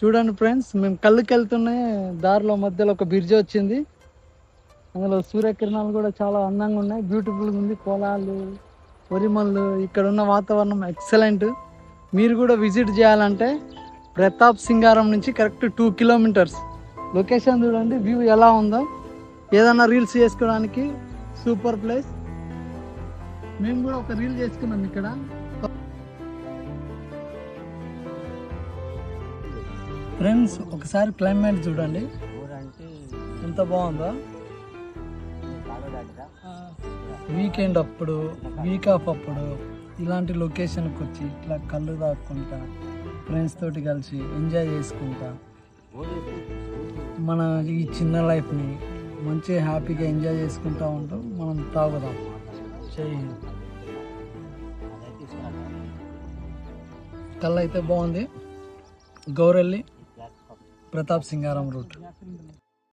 చూడండి ఫ్రెండ్స్, మేము కళ్ళుకి వెళ్తున్న దారిలో మధ్యలో ఒక బ్రిడ్జ్ వచ్చింది. అందులో సూర్యకిరణాలు కూడా చాలా అందంగా ఉన్నాయి, బ్యూటిఫుల్గా ఉంది. పొలాలు, వరిమల్లు, ఇక్కడ ఉన్న వాతావరణం ఎక్సలెంట్. మీరు కూడా విజిట్ చేయాలంటే ప్రతాప్ సింగారం నుంచి కరెక్ట్ 2 కిలోమీటర్స్. లొకేషన్ చూడండి, వ్యూ ఎలా ఉందో. ఏదన్నా రీల్స్ చేసుకోవడానికి సూపర్ ప్లేస్. మేము కూడా ఒక రీల్ చేసుకున్నాం ఇక్కడ. ఫ్రెండ్స్, ఒకసారి క్లైమేట్ చూడండి ఎంత బాగుందో. వీకెండ్ అప్పుడు, వీక్ ఆఫ్ అప్పుడు ఇలాంటి లొకేషన్కి వచ్చి ఇట్లా కళ్ళు తాక్కుంటా ఫ్రెండ్స్ తోటి కలిసి ఎంజాయ్ చేసుకుంటా మన ఈ చిన్న లైఫ్ని మంచిగా హ్యాపీగా ఎంజాయ్ చేసుకుంటూ ఉంటాం. మనం తాగుదాం. కళ్ళు అయితే బాగుంది. గౌరెల్లి ప్రతాప్ సింగారం రూట్.